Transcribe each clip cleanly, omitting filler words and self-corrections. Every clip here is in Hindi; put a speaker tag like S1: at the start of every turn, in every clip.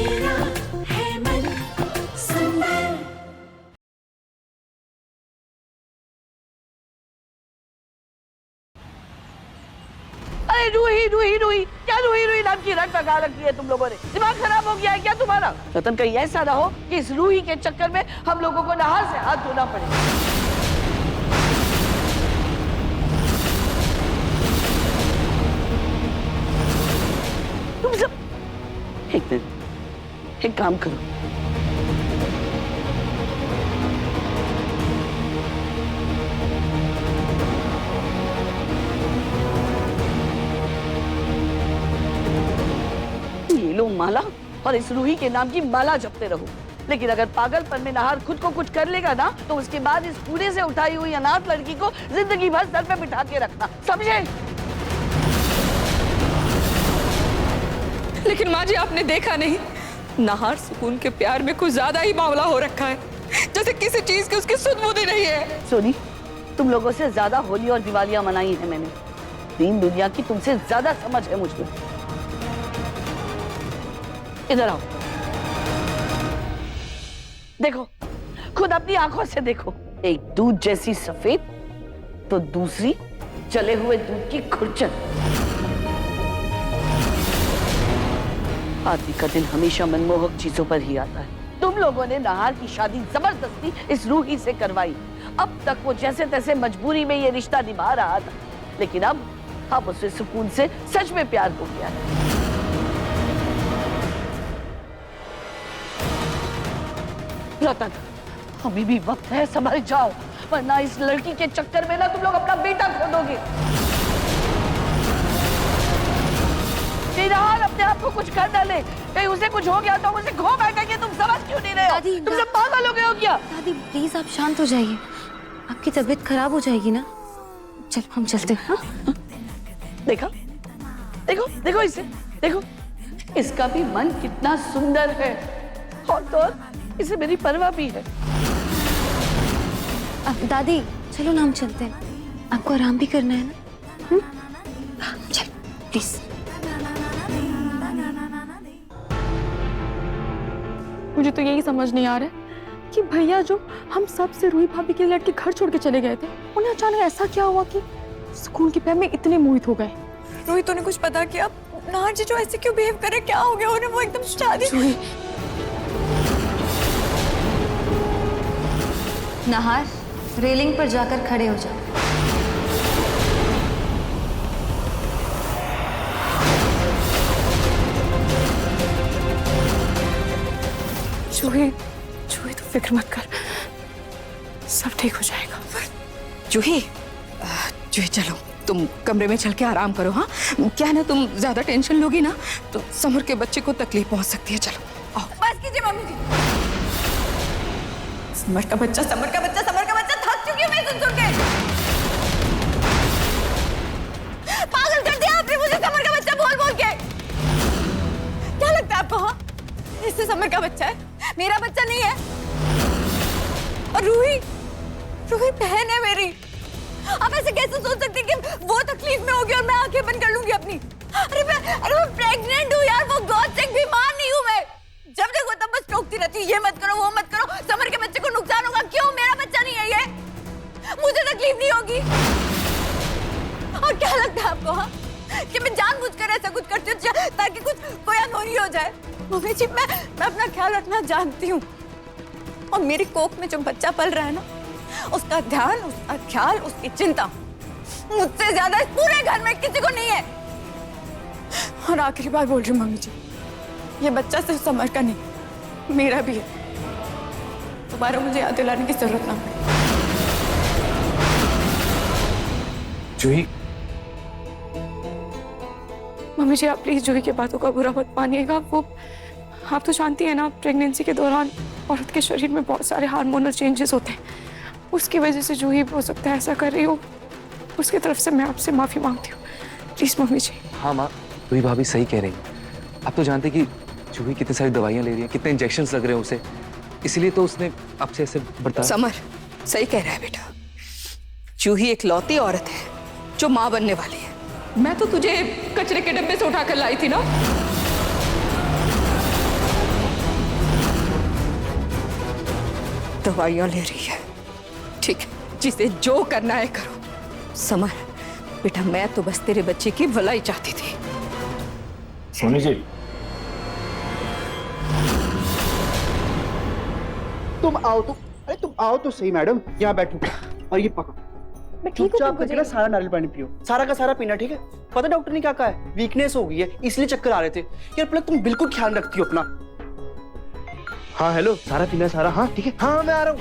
S1: मेरा है मन सुंदर।
S2: अरे रूही रूही रूही, क्या रूही रूही नाम की रट लगा रखी है तुम लोगों ने? दिमाग खराब हो गया है क्या तुम्हारा? रतन, कहीं ऐसा ना हो कि इस रूही के चक्कर में हम लोगों को नहार से हाथ धोना पड़े। तुम सब एक काम करो, ये लो माला, और इस रूही के नाम की माला जपते रहो। लेकिन अगर पागलपन में नहार खुद को कुछ कर लेगा ना, तो उसके बाद इस कूड़े से उठाई हुई अनाथ लड़की को जिंदगी भर सर पे बिठा के रखना, समझे?
S3: लेकिन माँ जी, आपने देखा नहीं, नहार सुकून के प्यार में कुछ ज्यादा ही बावला हो रखा है, जैसे किसी चीज की उसकी सुध बुध ही नहीं है।
S2: सोनी, तुम लोगों से ज्यादा होली और दिवालियां मनाई है मैंने। दीन दुनिया की तुमसे ज्यादा समझ है मुझको। इधर आओ, देखो, खुद अपनी आंखों से देखो। एक दूध जैसी सफेद तो दूसरी जले हुए दूध की खुरचन। आदमी का दिल हमेशा मनमोहक चीजों पर ही आता है। तुम लोगों ने नहार की शादी जबरदस्ती इस रूही से करवाई। अब तक वो जैसे तैसे मजबूरी में ये रिश्ता निभा रहा था, लेकिन अब उसे सुकून से सच में प्यार हो गया है। रतन, अभी भी वक्त है, संभल जाओ, वरना इस लड़की के चक्कर में ना तुम लोग अपना बेटा खो दोगे। नहार अपने आप को कुछ कर डाले, कहीं उसे कुछ हो गया तो हम उसे खो बैठेंगे। तुम समझ क्यों नहीं रहे हो? तुम सब पागल हो गए हो क्या?
S4: दादी प्लीज आप शांत हो जाइए, आपकी तबीयत खराब हो जाएगी ना। चल हम चलते हैं। हाँ?
S2: देखा, देखो देखो इसे, देखो, इसका भी मन कितना सुंदर है, और तो और इसे मेरी परवाह भी है।
S4: अब दादी चलो ना हम चलते हैं, आपको आराम भी करना है ना। चल प्लीज।
S3: मुझे तो यही समझ नहीं आ रहा है कि भैया जो हम सब से रूही भाभी के लड़के घर छोड़ के चले गए थे, उन्हें अचानक ऐसा क्या हुआ कि स्कूल के प्यार में इतने मोहित हो गए। रोहित तो ने कुछ पता किया? नहार जी जो ऐसे क्यों बिहेव करे, क्या हो गया उन्हें? वो एकदम शादी।
S4: नहार रेलिंग पर जाकर खड़े हो जाओ।
S3: जूही, जूही तो फिक्र मत कर, सब ठीक हो जाएगा। जूही, जूही चलो तुम कमरे में चल के आराम करो। हाँ, क्या है ना, तुम ज्यादा टेंशन लोगी ना तो समर के बच्चे को तकलीफ पहुंच सकती है। चलो आओ। बस कीजिए मम्मी जी। समर का बच्चा, समर का बच्चा, समर का बच्चा, थक चुकी हूँ मैं सुन के। पागल कर दिया आपने मुझे समर का बच्चा बोल बोल के। क्या लगता है आपको? हाँ, इससे समर का बच्चा है, मेरा बच्चा नहीं है। और रूही, रूही बहन है मेरी। आप ऐसे कैसे सोच सकते कि वो तकलीफ में होगी और मैं आंखें बंद कर लूंगी अपनी? अरे मैं प्रेग्नेंट हूँ यार, वो गॉड से बीमार नहीं हूँ मैं। जब देखो तब बस टोकती रहती हूँ, ये मत करो वो मत करो, समर के बच्चे को नुकसान होगा। क्यों? मेरा बच्चा नहीं है ये, मुझे तकलीफ नहीं होगी। और क्या लगता है आपको? हाँ, कि मैं जानबूझकर ऐसा कुछ करती हूँ ताकि कोई अनहोनी हो जाए? मम्मी जी, मैं अपना ख्याल रखना जानती हूँ, और मेरी कोख में जो बच्चा पल रहा है ना, उसका ध्यान, उसका ख्याल, उसकी चिंता मुझसे ज्यादा इस पूरे घर में किसी को नहीं है। और आखिरी बार बोल रही हूँ मम्मी जी, ये बच्चा सिर्फ समर का नहीं, मेरा भी है। दोबारा मुझे याद दिलाने की जरूरत ना पड़े।
S5: जूही,
S3: मम्मी जी आप प्लीज जूही की बातों का बुरा मत मानिएगा। वो आप तो जानती है ना, प्रेगनेंसी के दौरान औरत के शरीर में बहुत सारे हार्मोनल चेंजेस होते हैं, उसकी वजह से जूही हो सकता है ऐसा कर रही हो। उसकी तरफ से मैं आपसे माफी मांगती हूँ, प्लीज मम्मी जी।
S5: हाँ माँ, रूही भाभी सही कह रही। आप तो जानते कि जूही कितनी सारी दवाइयाँ ले रही है, कितने इंजेक्शंस लग रहे हैं उसे, इसीलिए तो उसने आपसे ऐसे बर्ताव।
S3: समर सही कह रहा है बेटा, जूही एक लौती औरत है जो माँ बनने वाली है। मैं तो तुझे कचरे के डब्बे से उठाकर लाई थी ना। दवाइयां ले रही है। ठीक है, जिसे जो करना है करो। समर बेटा, मैं तो बस तेरे बच्चे की भलाई चाहती थी।
S6: सोनी जी,
S7: तुम आओ तो सही मैडम, यहाँ बैठो और ये पकड़ो।
S3: मैं ठीक
S7: चुपचाप करके ना सारा नारियल पानी पियो, सारा का सारा पीना, ठीक है? पता डॉक्टर ने क्या कहा है, वीकनेस हो गई है इसलिए चक्कर आ रहे थे। यार पलक, तुम बिल्कुल ख्याल रखती हो अपना। हाँ हेलो, सारा पीना सारा, हाँ ठीक है, हाँ मैं आ रहा हूँ।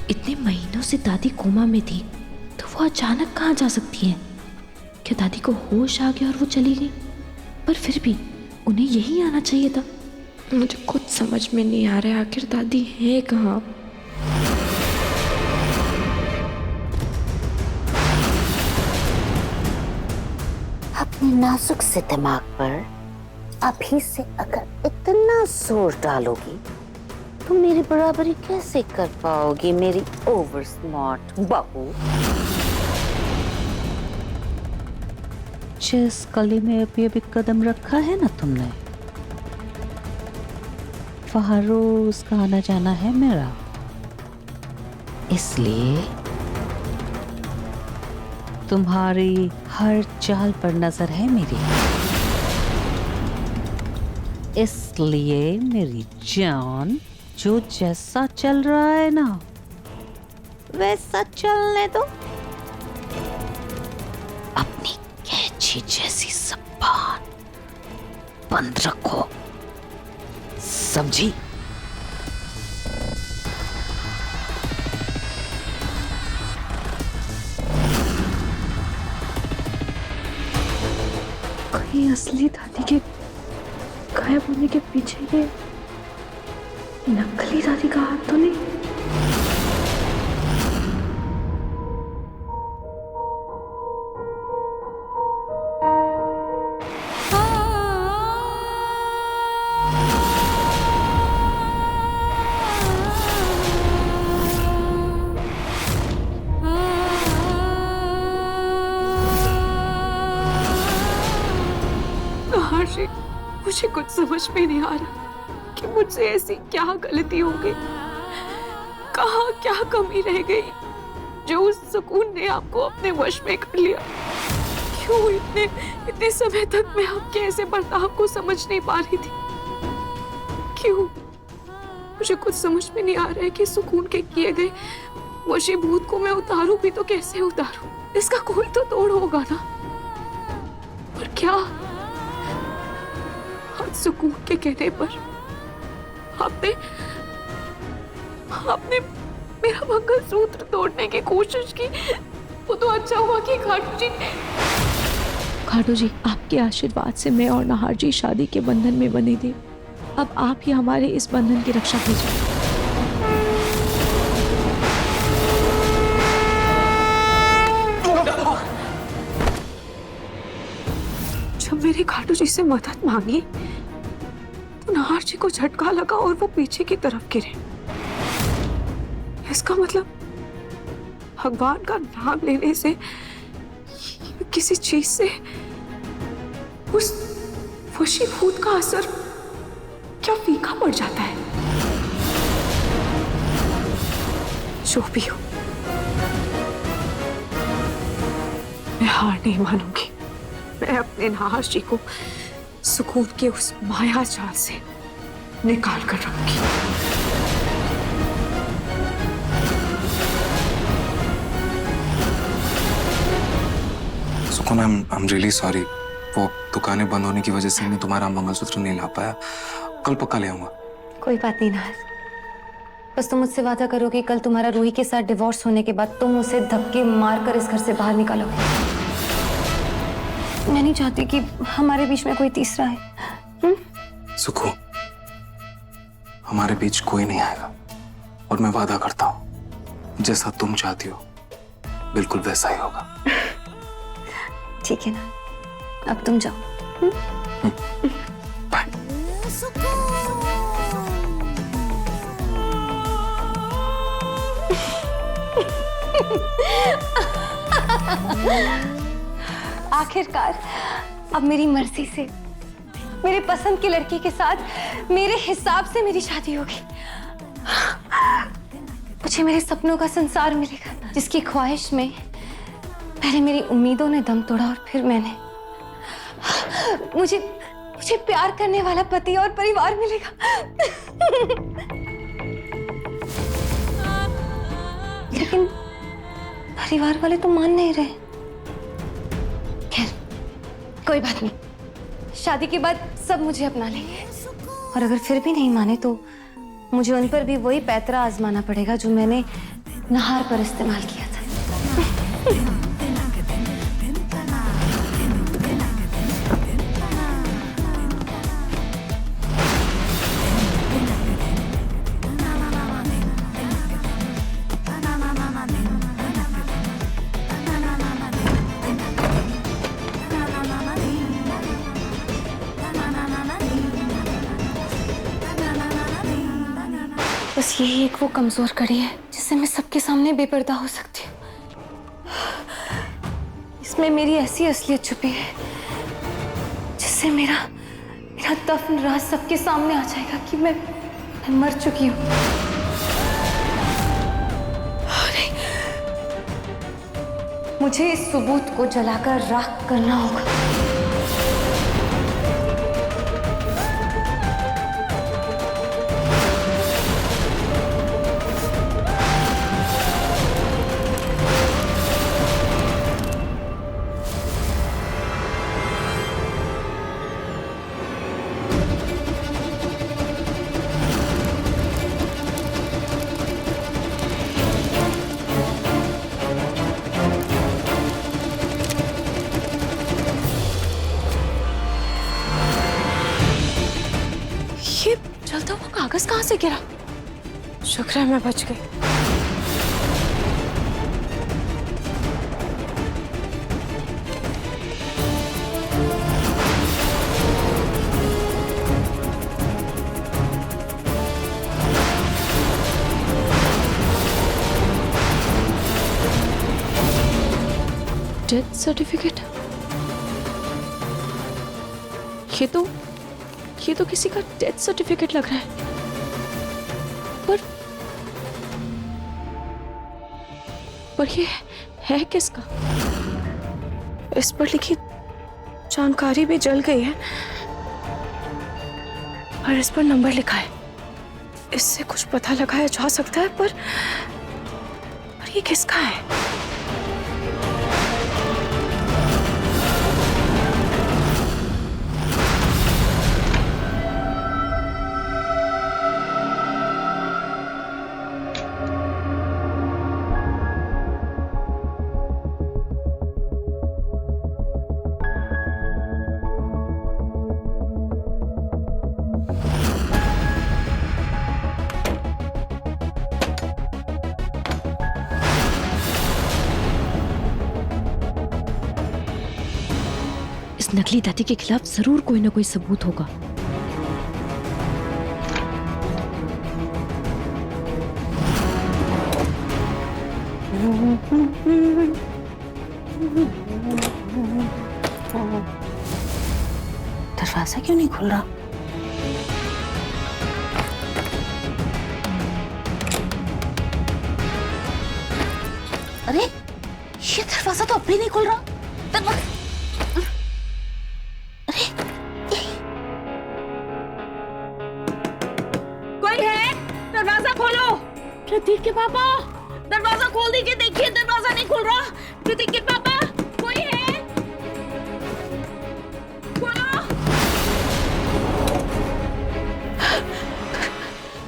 S8: इतने महीनों से दादी कोमा में थी, तो वो अचानक कहाँ जा सकती है? क्या दादी को होश आ गया और वो चली गई? पर फिर भी उन्हें यही आना चाहिए था। मुझे कुछ समझ में नहीं आ रहा है, आखिर दादी है कहाँ?
S9: अपने नाजुक से दिमाग पर अभी से अगर इतना जोर डालोगी तो मेरी बराबरी कैसे कर पाओगी मेरी ओवर स्मार्ट बहू। जिस गली में अभी अभी कदम रखा है ना तुमने, वहां रोज का आना जाना है मेरा, इसलिए तुम्हारी हर चाल पर नजर है मेरी। इसलिए मेरी जान, जो जैसा चल रहा है ना वैसा चलने दो। अपनी कैंची जैसी ज़बान बंद रखो, समझी?
S8: कहीं असली दादी के गायब होने के पीछे ये नकली दादी का हाथ तो नहीं?
S3: मुझे कुछ समझ में नहीं आ रहा कि मुझसे ऐसी क्या गलती हो गई, कहाँ क्या कमी रह गई जो उस सुकून ने आपको अपने वश में कर लिया। क्यों इतने समय तक मैं आपके ऐसे बर्ताव को समझ नहीं पा रही थी? क्यों? मुझे कुछ समझ में नहीं आ रहा है कि सुकून के किए गए वशीभूत को मैं उतारूं भी तो कैसे उतारूं? इसका कोई तो तोड़ होगा ना। और क्या आज सुकून के कहने पर आपने मेरा मंगलसूत्र तोड़ने की कोशिश की? वो तो अच्छा हुआ कि
S8: खाटू जी, आपके आशीर्वाद से मैं और नाहर जी शादी के बंधन में बने थे। अब आप ही हमारे इस बंधन की रक्षा कीजिए।
S3: जब मेरे खाटू जी से मदद मांगी तो नाहर जी को झटका लगा और वो पीछे की तरफ गिरे। इसका मतलब भगवान का नाम लेने से, किसी चीज से उस वशीभूत का असर क्या फीका पड़ जाता है? जो भी हो, मैं हार नहीं मानूंगी। मैं अपने नाहर जी को सुकून के उस माया जाल से निकाल कर रखूंगी।
S5: सुकून, I'm really sorry। वो दुकानें बंद होने की वजह से मैं तुम्हारा मंगलसूत्र नहीं ला पाया। कल पक्का ले आऊंगा।
S4: कोई बात नहीं नाहर, बस तुम मुझसे वादा करो कि कल तुम्हारा रूही के साथ डिवोर्स होने के बाद तुम उसे धक्के मारकर इस घर से बाहर निकालोगे। मैं नहीं चाहती कि हमारे बीच में कोई तीसरा है।
S5: सुकू, हमारे बीच कोई नहीं आएगा और मैं वादा करता हूँ जैसा तुम चाहती हो बिल्कुल वैसा ही होगा।
S4: ठीक है ना, अब तुम जाओ।
S5: बाय।
S4: आखिरकार अब मेरी मर्जी से मेरे पसंद के लड़के के साथ मेरे हिसाब से मेरी शादी होगी। मुझे मेरे सपनों का संसार मिलेगा, जिसकी ख्वाहिश में पहले मेरी उम्मीदों ने दम तोड़ा और फिर मैंने मुझे प्यार करने वाला पति और परिवार मिलेगा। लेकिन परिवार वाले तो मान नहीं रहे। खैर कोई बात नहीं, शादी के बाद सब मुझे अपना लेंगे, और अगर फिर भी नहीं माने तो मुझे उन पर भी वही पैतरा आजमाना पड़ेगा जो मैंने नहार पर इस्तेमाल किया था। बस यही एक वो कमजोर कड़ी है जिससे मैं सबके सामने बेपर्दा हो सकती हूँ। इसमें मेरी ऐसी असलियत छुपी है जिससे मेरा दफन राज सबके सामने आ जाएगा कि मैं मर चुकी हूँ। मुझे इस सबूत को जलाकर राख करना होगा।
S8: ये जलता हुआ कागज कहाँ से गिरा? शुक्र है मैं बच गई। डेथ सर्टिफिकेट, ये तो किसी का डेथ सर्टिफिकेट लग रहा है। पर ये है किसका? इस पर लिखी जानकारी भी जल गई है और इस पर नंबर लिखा है। इससे कुछ पता लगाया जा सकता है, पर ये किसका है? नकली दादी के खिलाफ जरूर कोई ना कोई सबूत होगा।
S9: दरवाजा क्यों नहीं खुल रहा? अरे ये दरवाजा तो अब भी नहीं खुल रहा।
S2: प्रतीक के पापा, दरवाजा खोल दीजिए। देखिए दरवाजा नहीं खुल रहा। प्रतीक के पापा, कोई है? खोलो।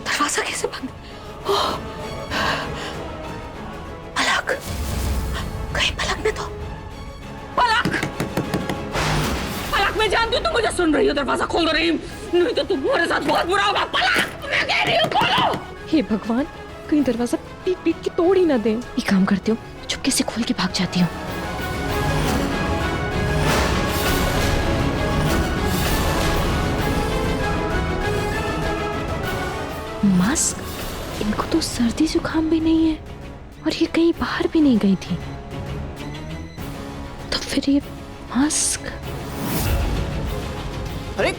S2: दरवाजा कैसे बंद? पलक, कहीं पलक ने तो पलक मैं जानती हूँ तुम मुझे सुन रही हो। दरवाजा खोल दो रही, नहीं तो तुम्हारे साथ बहुत बुरा होगा। पलक, मैं कह रही हूँ खोलो।
S8: हे भगवान, कहीं दरवाजा पीट पीट के तोड़ ही ना दे। ये काम करती हूँ, चुपके से खोल के भाग जाती हूँ। मास्क, इनको तो सर्दी जुकाम भी नहीं है और ये कहीं बाहर भी नहीं गई थी, तो फिर ये मास्क?
S7: अरे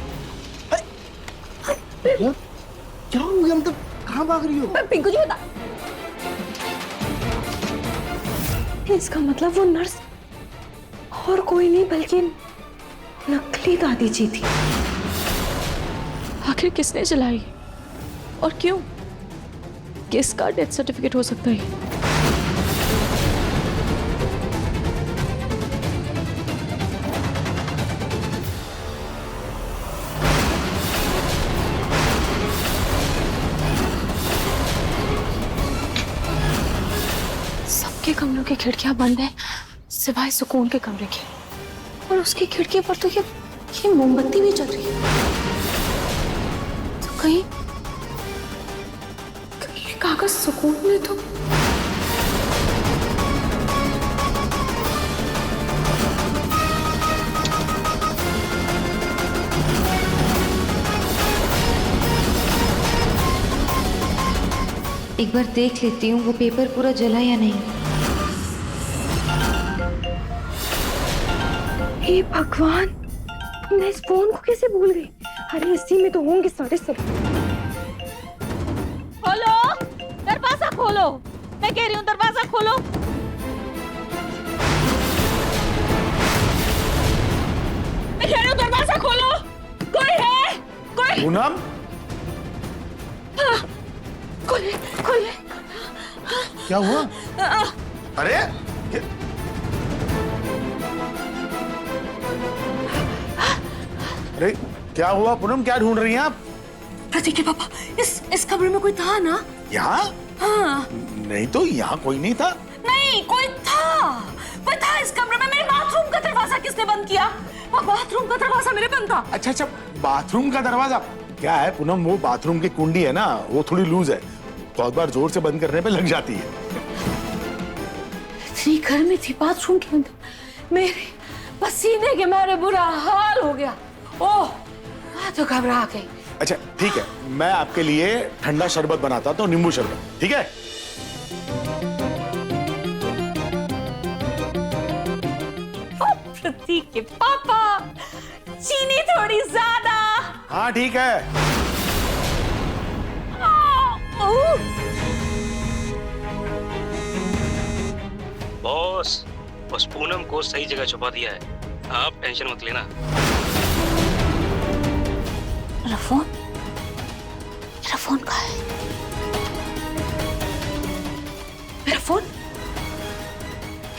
S7: क्या हो गया? मतलब कहाँ भाग रही हो?
S3: पिंकू जी बता।
S8: इसका मतलब वो नर्स और कोई नहीं बल्कि नकली दादी जी थी। आखिर किसने जलाई और क्यों? किसका डेथ सर्टिफिकेट हो सकता है? सबके कमरों की खिड़कियां बंद है सिवाय सुकून के कमरे की, और उसकी खिड़की पर तो ये मोमबत्ती भी जल रही है। तो कहीं ये कागज सुकून में तो
S4: एक बार देख लेती हूँ वो पेपर पूरा जला या नहीं।
S8: हे भगवान, मैं इस फोन को कैसे भूल गई? अरे इसी में तो होंगे सारे सब।
S3: खोलो, दरवाजा खोलो। मैं कह रही हूँ दरवाजा खोलो। मैं कह रही हूँ दरवाजा खोलो। कोई है? कोई?
S6: पूनम,
S3: खोले, खोले।
S6: क्या हुआ? अरे अरे क्या हुआ पूनम? क्या ढूंढ रही हैं आप?
S3: प्रतीक के पापा, इस कमरे में कोई था ना?
S6: यहाँ?
S3: हाँ।
S6: नहीं तो यहाँ कोई नहीं था।
S3: नहीं, कोई था इस कमरे में। मेरे बाथरूम का दरवाजा किसने बंद किया? वो बाथरूम का दरवाजा मेरे बंद था।
S6: अच्छा अच्छा, बाथरूम का दरवाजा। क्या है पूनम, वो बाथरूम की कुंडी है ना, वो थोड़ी लूज है, बहुत बार जोर से बंद करने पे लग जाती है।
S3: इतनी गर्मी थी बाथरूम के अंदर, मेरे पसीने के मारे बुरा हाल हो गया। ओह, मैं तो घबरा गई।
S6: अच्छा ठीक है, मैं आपके लिए ठंडा शरबत बनाता हूँ, नींबू शरबत, ठीक है?
S3: प्रतीक के पापा, चीनी थोड़ी ज्यादा।
S6: हाँ ठीक है।
S10: बॉस, उस पूनम को सही जगह छुपा दिया है, आप टेंशन मत लेना।
S3: मेरा फोन कहाँ है? मेरा फोन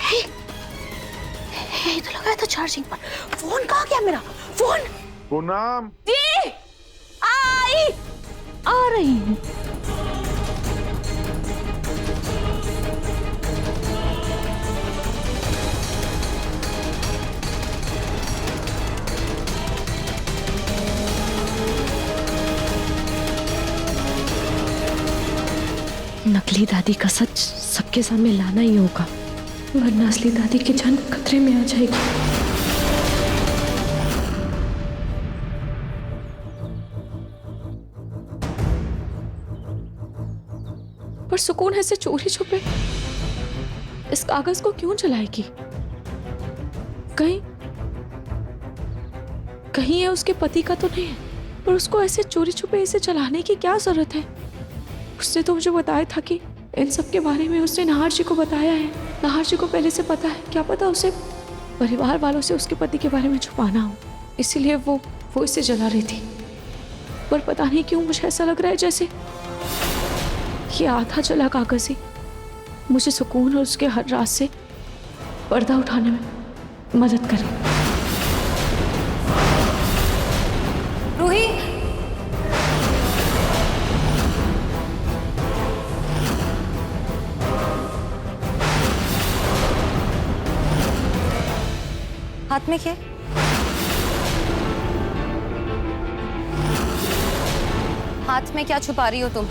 S3: है तो लगाया था चार्जिंग पर। फोन कहाँ गया मेरा? फोन
S6: पूनम
S3: जी, आ रही हूँ।
S8: नकली दादी का सच सबके सामने लाना ही होगा, वरना असली दादी की जान खतरे में आ जाएगी। पर सुकून ऐसे चोरी छुपे इस कागज को क्यों जलाएगी? कहीं कहीं ये उसके पति का तो नहीं है, पर उसको ऐसे चोरी छुपे इसे जलाने की क्या जरूरत है? उसने तो मुझे बताया था कि इन सब के बारे में उसने नाहर जी को बताया है। नाहर जी को पहले से पता है, क्या पता उसे परिवार वालों से उसके पति के बारे में छुपाना हो, इसीलिए वो इसे जला रही थी। पर पता नहीं क्यों मुझे ऐसा लग रहा है जैसे ये आधा जला कागज ही मुझे सुकून और उसके हर रात से पर्दा उठाने में मदद करे।
S4: रूही, हाथ में क्या है? हाथ में क्या छुपा रही हो तुम?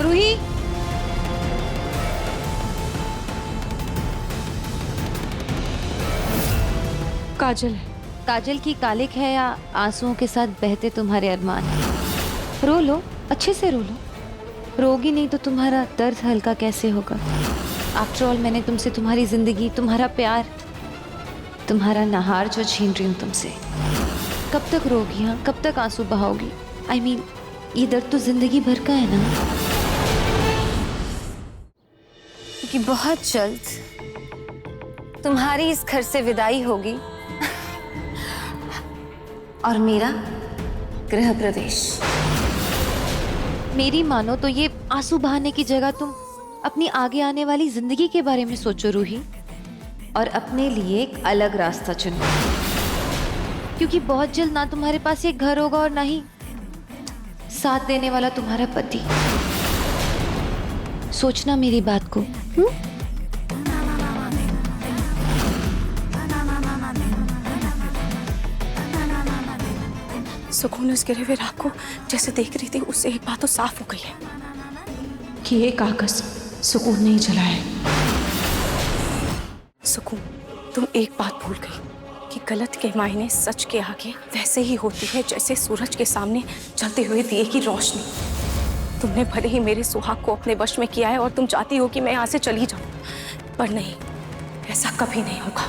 S4: रूही,
S8: काजल है।
S4: काजल की कालिक है या आंसुओं के साथ बहते तुम्हारे अरमान? रो लो, अच्छे से रो लो। रोगी नहीं तो तुम्हारा दर्द हल्का कैसे होगा? आफ्टर ऑल मैंने तुमसे तुम्हारी जिंदगी, तुम्हारा प्यार, तुम्हारा नहार जो छीन रही हूँ तुमसे। कब तक रोगी? हाँ, कब तक आंसू बहाओगी? आई मीन, ये दर्द तो जिंदगी भर का है ना। कि बहुत जल्द तुम्हारी इस घर से विदाई होगी और मेरा गृह प्रवेश। मेरी मानो तो ये आंसू बहाने की जगह तुम अपनी आगे आने वाली जिंदगी के बारे में सोचो रूही, और अपने लिए एक अलग रास्ता चुनो, क्योंकि बहुत जल्द ना तुम्हारे पास ये घर होगा और ना ही साथ देने वाला तुम्हारा पति। सोचना मेरी बात को।
S3: सुकून उस गिरे हुए राग को जैसे देख रही थी, उससे एक बात तो साफ हो गई है
S8: कि ये कागज सुकून नहीं जला है।
S3: सुकून, तुम एक बात भूल गई कि गलत के मायने सच के आगे वैसे ही होती है जैसे सूरज के सामने जलते हुए दिए की रोशनी। तुमने भले ही मेरे सुहाग को अपने वश में किया है और तुम चाहती हो कि मैं यहाँ से चली जाऊं, पर नहीं, ऐसा कभी नहीं होगा।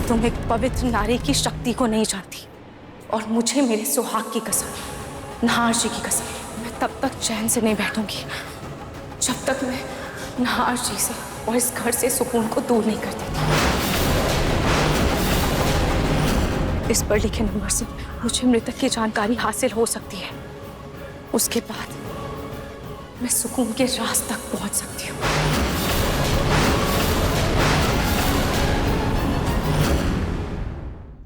S3: तुम एक पवित्र नारी की शक्ति को नहीं जानती, और मुझे मेरे सुहाग की कसम, नहार जी की कसम, मैं तब तक चैन से नहीं बैठूंगी जब तक मैं नहार जी से और इस घर से सुकून को दूर नहीं कर देती। इस पर लिखे नंबर से मुझे मृतक की जानकारी हासिल हो सकती है। उसके बाद मैं सुकून के राज तक पहुंच सकती हूँ।